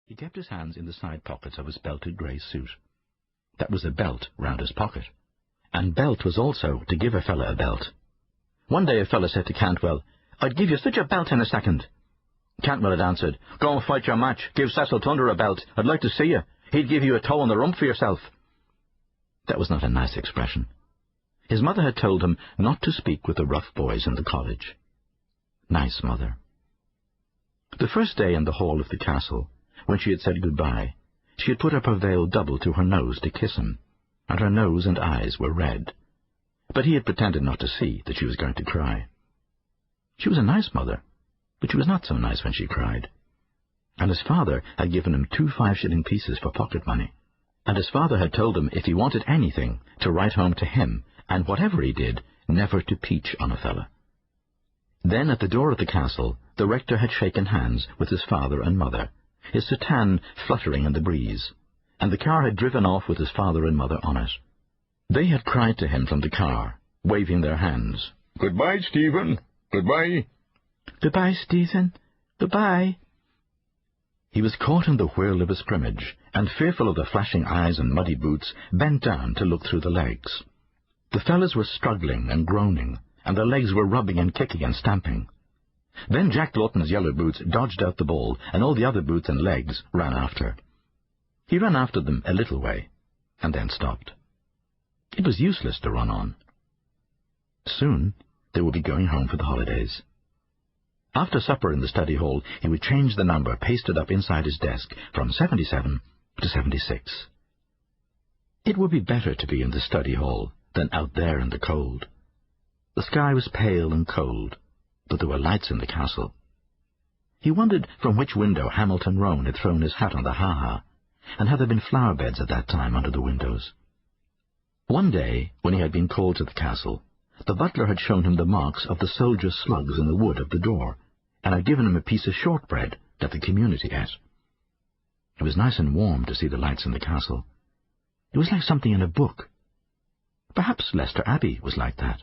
He kept his hands in the side pockets of his belted grey suit. That was a belt round his pocket. And belt was also to give a fella a belt. One day a fella said to Cantwell, "I'd give you such a belt in a second." Cantwell had answered, "Go and fight your match. Give Cecil Thunder a belt. I'd like to see you. He'd give you a toe on the rump for yourself." That was not a nice expression. His mother had told him not to speak with the rough boys in the college. Nice mother. The first day in the hall of the castle, when she had said goodbye, she had put up her veil double to her nose to kiss him, and her nose and eyes were red. But he had pretended not to see that she was going to cry. She was a nice mother, but she was not so nice when she cried. And his father had given him 2 5-shilling pieces for pocket money, and his father had told him if he wanted anything to write home to him, and whatever he did, never to peach on a fella. Then at the door of the castle the rector had shaken hands with his father and mother, his soutane fluttering in the breeze, and the car had driven off with his father and mother on it. They had cried to him from the car, waving their hands. "Goodbye, Stephen. Goodbye." "Goodbye, Stephen. Goodbye." He was caught in the whirl of a scrimmage, and, fearful of the flashing eyes and muddy boots, bent down to look through the legs. The fellows were struggling and groaning, and their legs were rubbing and kicking and stamping. Then Jack Lawton's yellow boots dodged out the ball, and all the other boots and legs ran after. He ran after them a little way, and then stopped. It was useless to run on. Soon they would be going home for the holidays. After supper in the study hall, he would change the number pasted up inside his desk from 77 to 76. It would be better to be in the study hall than out there in the cold. The sky was pale and cold, but there were lights in the castle. He wondered from which window Hamilton Rowan had thrown his hat on the ha-ha, and had there been flower beds at that time under the windows. One day, when he had been called to the castle, the butler had shown him the marks of the soldiers' slugs in the wood of the door, and had given him a piece of shortbread that the community ate. It was nice and warm to see the lights in the castle. It was like something in a book. Perhaps Leicester Abbey was like that.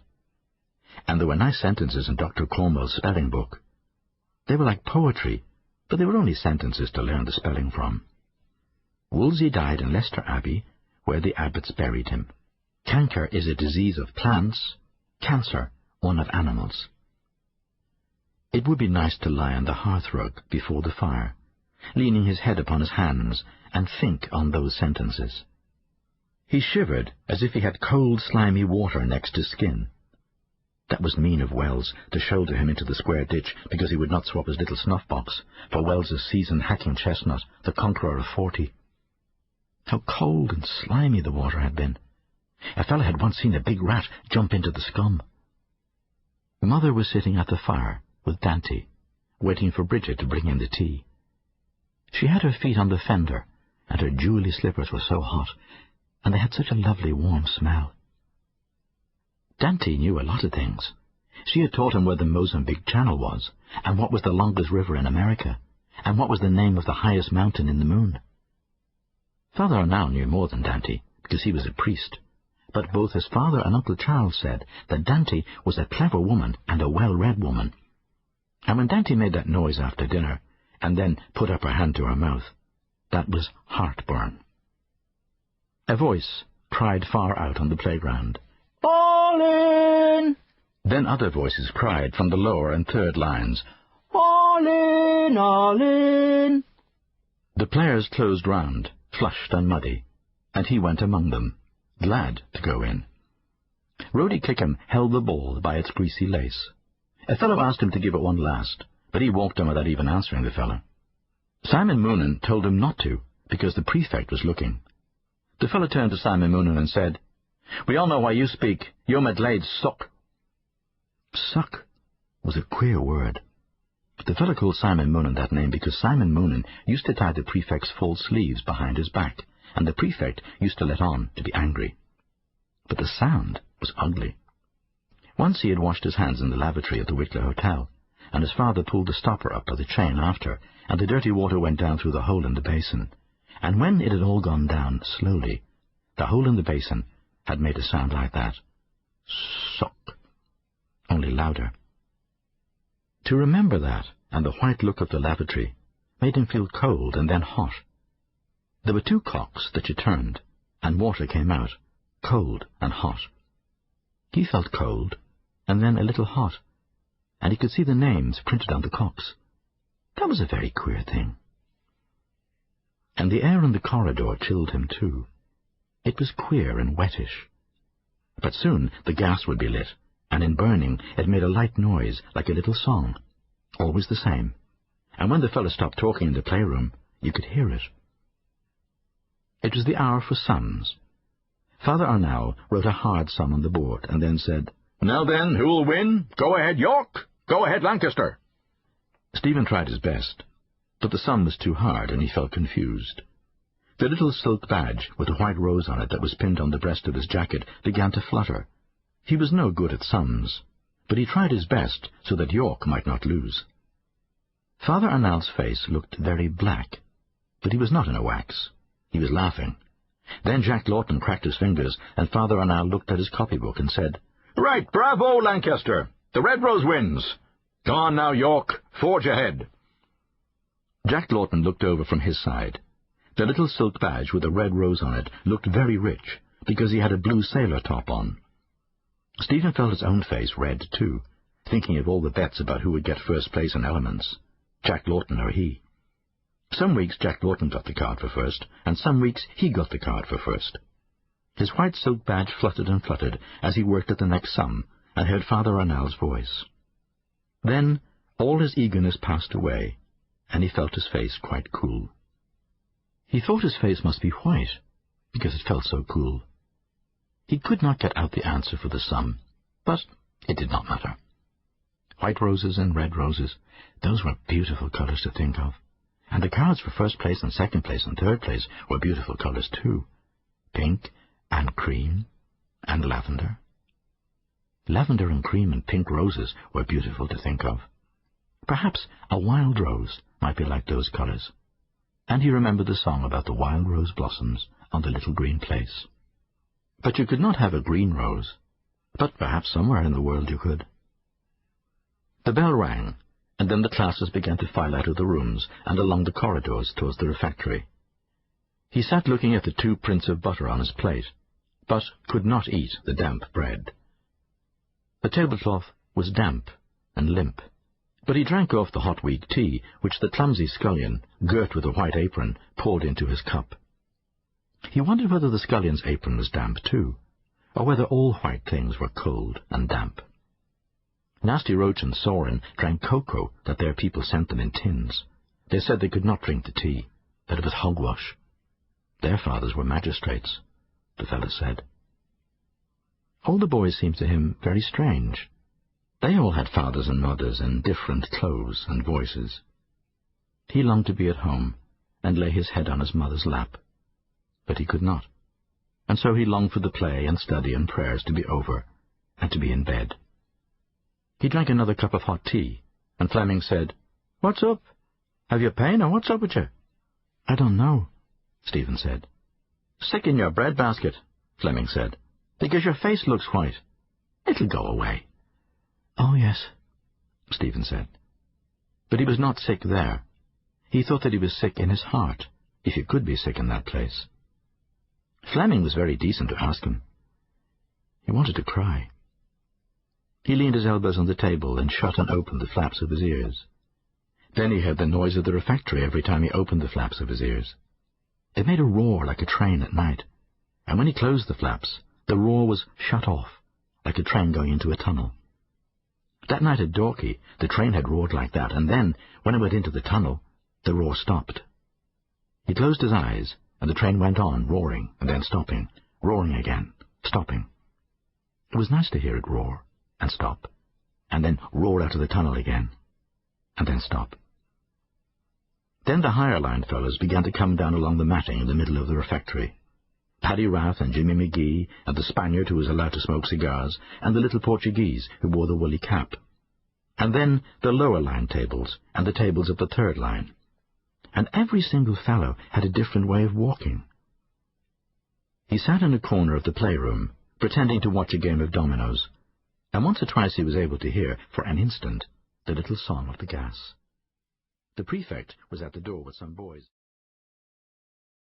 And there were nice sentences in Dr. Cornwell's spelling book. They were like poetry, but they were only sentences to learn the spelling from. Wolsey died in Leicester Abbey, where the abbots buried him. Canker is a disease of plants, cancer one of animals. It would be nice to lie on the hearthrug before the fire, leaning his head upon his hands, and think on those sentences. He shivered as if he had cold, slimy water next his skin. That was mean of Wells, to shoulder him into the square ditch because he would not swap his little snuff-box for Wells's seasoned hacking chestnut, the conqueror of 40. How cold and slimy the water had been. A fellow had once seen a big rat jump into the scum. Mother was sitting at the fire with Dante, waiting for Bridget to bring in the tea. She had her feet on the fender, and her jewelly slippers were so hot, and they had such a lovely warm smell. Dante knew a lot of things. She had taught him where the Mozambique Channel was, and what was the longest river in America, and what was the name of the highest mountain in the moon. Father now knew more than Dante, because he was a priest, but both his father and Uncle Charles said that Dante was a clever woman and a well-read woman. And when Dante made that noise after dinner, and then put up her hand to her mouth, that was heartburn. A voice cried far out on the playground, "All in!" Then other voices cried from the lower and third lines, "All in, all in!" The players closed round, flushed and muddy, and he went among them, glad to go in. Rhodey Kickham held the ball by its greasy lace. A fellow asked him to give it one last, but he walked on without even answering the fellow. Simon Moonan told him not to, because the prefect was looking. The fellow turned to Simon Moonan and said, "We all know why you speak. Your Medlades suck." Suck was a queer word. The fellow called Simon Moonan that name because Simon Moonan used to tie the prefect's full sleeves behind his back, and the prefect used to let on to be angry. But the sound was ugly. Once he had washed his hands in the lavatory at the Wicklow Hotel, and his father pulled the stopper up by the chain after, and the dirty water went down through the hole in the basin. And when it had all gone down slowly, the hole in the basin had made a sound like that. Suck. Only louder. To remember that, and the white look of the lavatory, made him feel cold and then hot. There were 2 cocks that you turned, and water came out, cold and hot. He felt cold, and then a little hot, and he could see the names printed on the cocks. That was a very queer thing. And the air in the corridor chilled him too. It was queer and wettish. But soon the gas would be lit, and in burning it made a light noise like a little song, always the same. And when the fellow stopped talking in the playroom, you could hear it. It was the hour for sums. Father Arnall wrote a hard sum on the board, and then said, "Now then, who'll win? Go ahead, York! Go ahead, Lancaster!" Stephen tried his best, but the sum was too hard, and he felt confused. The little silk badge with a white rose on it that was pinned on the breast of his jacket began to flutter. He was no good at sums, but he tried his best so that York might not lose. Father Arnall's face looked very black, but he was not in a wax. He was laughing. Then Jack Lawton cracked his fingers, and Father Arnall looked at his copybook and said, "Right, bravo, Lancaster! The Red Rose wins! Go on now, York, forge ahead!" Jack Lawton looked over from his side. The little silk badge with a red rose on it looked very rich, because he had a blue sailor top on. Stephen felt his own face red, too, thinking of all the bets about who would get first place in elements, Jack Lawton or he. Some weeks Jack Lawton got the card for first, and some weeks he got the card for first. His white silk badge fluttered and fluttered as he worked at the next sum, and heard Father Arnall's voice. Then all his eagerness passed away, and he felt his face quite cool. He thought his face must be white, because it felt so cool. He could not get out the answer for the sum, but it did not matter. White roses and red roses, those were beautiful colours to think of. And the cards for first place and second place and third place were beautiful colours too. Pink and cream and lavender. Lavender and cream and pink roses were beautiful to think of. Perhaps a wild rose might be like those colours. And he remembered the song about the wild rose blossoms on the little green place. But you could not have a green rose, but perhaps somewhere in the world you could. The bell rang, and then the classes began to file out of the rooms and along the corridors towards the refectory. He sat looking at the 2 prints of butter on his plate, but could not eat the damp bread. The tablecloth was damp and limp, but he drank off the hot weak tea which the clumsy scullion, girt with a white apron, poured into his cup. He wondered whether the scullion's apron was damp too, or whether all white things were cold and damp. Nasty Roach and Sorin drank cocoa that their people sent them in tins. They said they could not drink the tea, that it was hogwash. Their fathers were magistrates, the fellow said. All the boys seemed to him very strange. They all had fathers and mothers in different clothes and voices. He longed to be at home and lay his head on his mother's lap, but he could not, and so he longed for the play and study and prayers to be over and to be in bed. He drank another cup of hot tea, and Fleming said, "What's up? Have you pain, or what's up with you?" "I don't know," Stephen said. "Sick in your breadbasket," Fleming said, "because your face looks white. It'll go away." "Oh, yes," Stephen said. But he was not sick there. He thought that he was sick in his heart, if you could be sick in that place. Fleming was very decent to ask him. He wanted to cry. He leaned his elbows on the table and shut and opened the flaps of his ears. Then he heard the noise of the refectory every time he opened the flaps of his ears. It made a roar like a train at night, and when he closed the flaps, the roar was shut off, like a train going into a tunnel. That night at Dorky, the train had roared like that, and then, when it went into the tunnel, the roar stopped. He closed his eyes, and the train went on, roaring, and then stopping, roaring again, stopping. It was nice to hear it roar, and stop, and then roar out of the tunnel again, and then stop. Then the higher line fellows began to come down along the matting in the middle of the refectory. Paddy Rath and Jimmy McGee, and the Spaniard who was allowed to smoke cigars, and the little Portuguese who wore the woolly cap. And then the lower line tables, and the tables of the third line. And every single fellow had a different way of walking. He sat in a corner of the playroom, pretending to watch a game of dominoes, and once or twice he was able to hear, for an instant, the little song of the gas. The prefect was at the door with some boys.